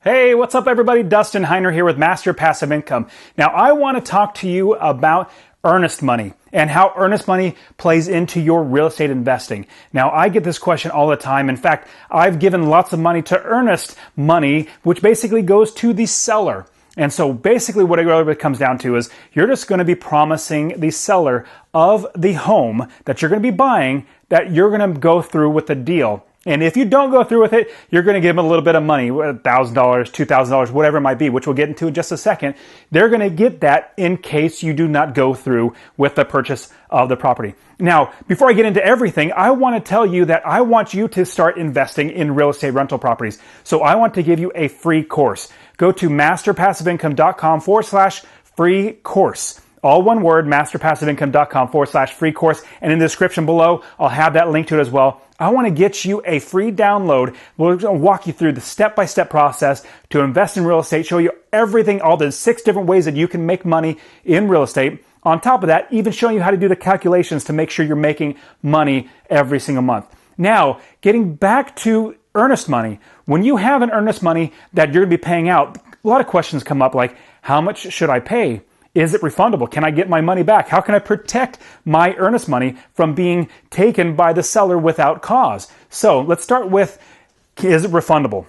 Hey, what's up everybody? Dustin here with Master Passive Income. Now I want to talk to you about earnest money and how earnest money plays into your real estate investing. Now I get this question all the time. In fact, I've given lots of money to earnest money, which basically goes to the seller. And so basically what it really comes down to is you're just going to be promising the seller of the home that you're going to be buying that you're going to go through with the deal. And if you don't go through with it, you're going to give them a little bit of money, $1,000, $2,000, whatever it might be, which we'll get into in just a second. They're going to get that in case you do not go through with the purchase of the property. Now, before I get into everything, I want to tell you that I want you to start investing in real estate rental properties. So I want to give you a free course. Go to masterpassiveincome.com/free course. All one word, masterpassiveincome.com/free course. And in the description below, I'll have that link to it as well. I want to get you a free download. We're going to walk you through the step-by-step process to invest in real estate, show you everything, all the 6 different ways that you can make money in real estate. On top of that, even showing you how to do the calculations to make sure you're making money every single month. Now, getting back to earnest money. When you have an earnest money that you're going to be paying out, a lot of questions come up like, how much should I pay? Is it refundable? Can I get my money back? How can I protect my earnest money from being taken by the seller without cause? So let's start with, is it refundable?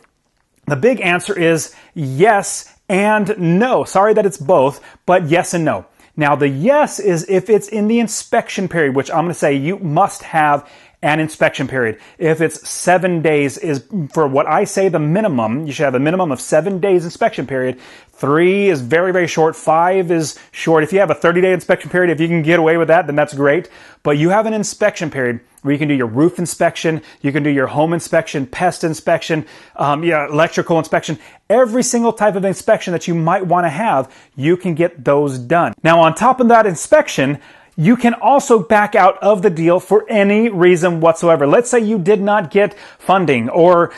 The big answer is yes and no. Sorry that it's both, but yes and no. Now the yes is if it's in the inspection period, which I'm going to say you must have an inspection period. If it's 7 days is for what I say the minimum, you should have a minimum of 7 days inspection period. 3 is very, very short. 5 is short. If you have a 30-day inspection period, if you can get away with that, then that's great. But you have an inspection period where you can do your roof inspection, you can do your home inspection, pest inspection, electrical inspection. Every single type of inspection that you might want to have, you can get those done. Now, on top of that inspection, you can also back out of the deal for any reason whatsoever. Let's say you did not get funding or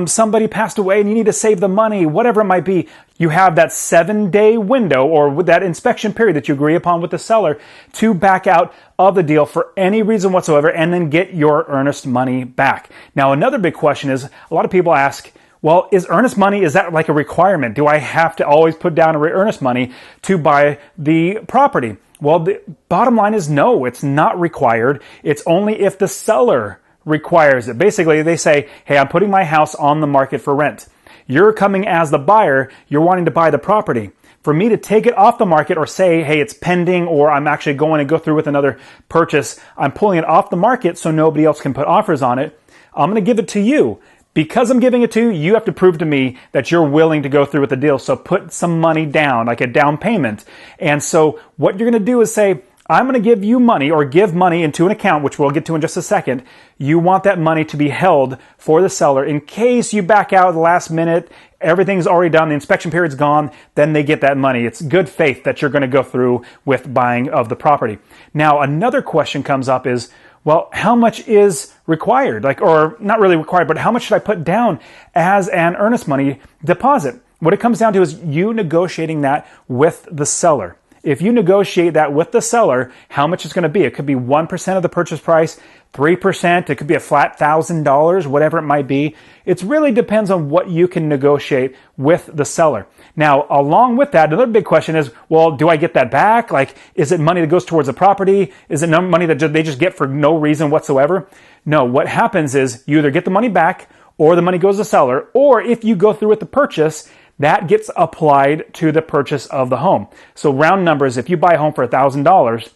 somebody passed away and you need to save the money, whatever it might be. You have that 7-day window or with that inspection period that you agree upon with the seller to back out of the deal for any reason whatsoever and then get your earnest money back. Now, another big question is a lot of people ask, well, is earnest money, is that like a requirement? Do I have to always put down earnest money to buy the property? Well, the bottom line is no, it's not required. It's only if the seller requires it. Basically, they say, hey, I'm putting my house on the market for rent. You're coming as the buyer, you're wanting to buy the property. For me to take it off the market or say, hey, it's pending or I'm actually going to go through with another purchase, I'm pulling it off the market so nobody else can put offers on it. I'm going to give it to you. Because I'm giving it to you, you have to prove to me that you're willing to go through with the deal. So put some money down, like a down payment. And so what you're going to do is say, I'm going to give you money or give money into an account, which we'll get to in just a second. You want that money to be held for the seller in case you back out at the last minute, everything's already done, the inspection period's gone, then they get that money. It's good faith that you're going to go through with buying of the property. Now, another question comes up is, well, how much is required? Or not really required, but how much should I put down as an earnest money deposit? What it comes down to is you negotiating that with the seller. If you negotiate that with the seller, how much it's going to be? It could be 1% of the purchase price, 3%, it could be a flat $1,000, whatever it might be. It really depends on what you can negotiate with the seller. Now, along with that, another big question is, well, do I get that back? Is it money that goes towards the property? Is it money that they just get for no reason whatsoever? No, what happens is you either get the money back or the money goes to the seller, or if you go through with the purchase, that gets applied to the purchase of the home. So round numbers, if you buy a home for $1,000,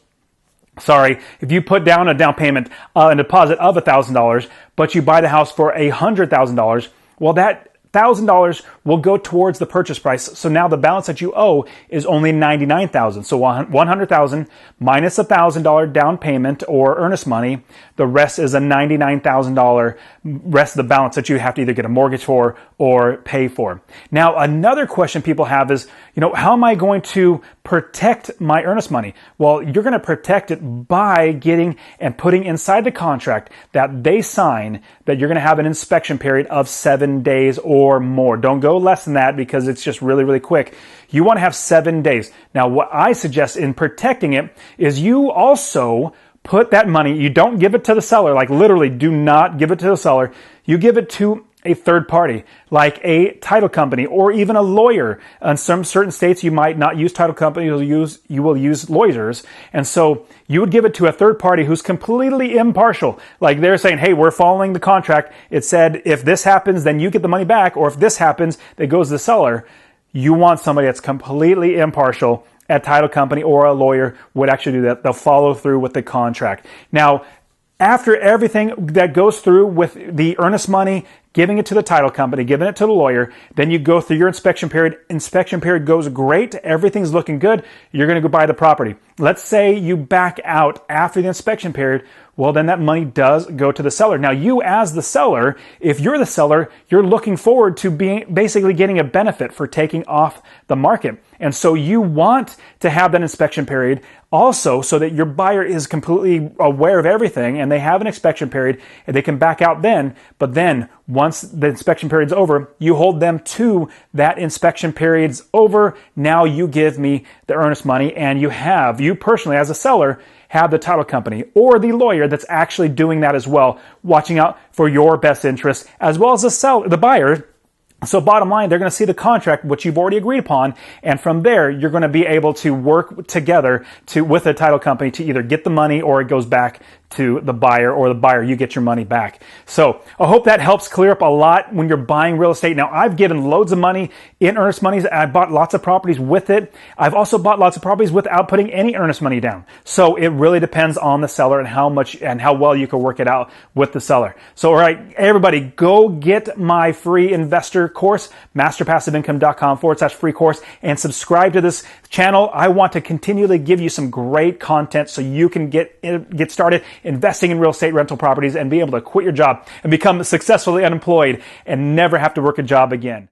if you put down a down payment, a deposit of $1,000, but you buy the house for $100,000, well, that $1,000 will go towards the purchase price. So now the balance that you owe is only $99,000. So $100,000 minus $1,000 down payment or earnest money. The rest is a $99,000 rest of the balance that you have to either get a mortgage for or pay for. Now, another question people have is, how am I going to protect my earnest money? Well, you're going to protect it by getting and putting inside the contract that they sign that you're going to have an inspection period of 7 days or more. Don't go less than that because it's just really, really quick. You want to have 7 days. Now, what I suggest in protecting it is you also put that money, you don't give it to the seller, literally do not give it to the seller. You give it to a third party, like a title company or even a lawyer. In some certain states, you might not use title companies, you will use lawyers. And so you would give it to a third party who's completely impartial. Like they're saying, hey, we're following the contract. It said, if this happens, then you get the money back. Or if this happens, it goes to the seller. You want somebody that's completely impartial. A title company or a lawyer would actually do that. They'll follow through with the contract. Now, after everything that goes through with the earnest money, giving it to the title company, giving it to the lawyer, then you go through your inspection period. Inspection period goes great. Everything's looking good. You're going to go buy the property. Let's say you back out after the inspection period. Well, then that money does go to the seller. Now, you as the seller, if you're the seller, you're looking forward to basically getting a benefit for taking off the market. And so you want to have that inspection period also so that your buyer is completely aware of everything and they have an inspection period and they can back out then. But then once the inspection period's over, you hold them to that inspection period's over. Now you give me the earnest money and you personally as a seller have the title company or the lawyer that's actually doing that as well, watching out for your best interest as well as the buyer. So bottom line, they're going to see the contract, which you've already agreed upon. And from there, you're going to be able to work together with the title company to either get the money or it goes back to the buyer, or the buyer, you get your money back. So I hope that helps clear up a lot when you're buying real estate. Now, I've given loads of money in earnest monies. I bought lots of properties with it. I've also bought lots of properties without putting any earnest money down. So it really depends on the seller and how much and how well you can work it out with the seller. So, all right, everybody, go get my free investor course, masterpassiveincome.com/free course, and subscribe to this channel. I want to continually give you some great content so you can get started investing in real estate rental properties and be able to quit your job and become successfully unemployed and never have to work a job again.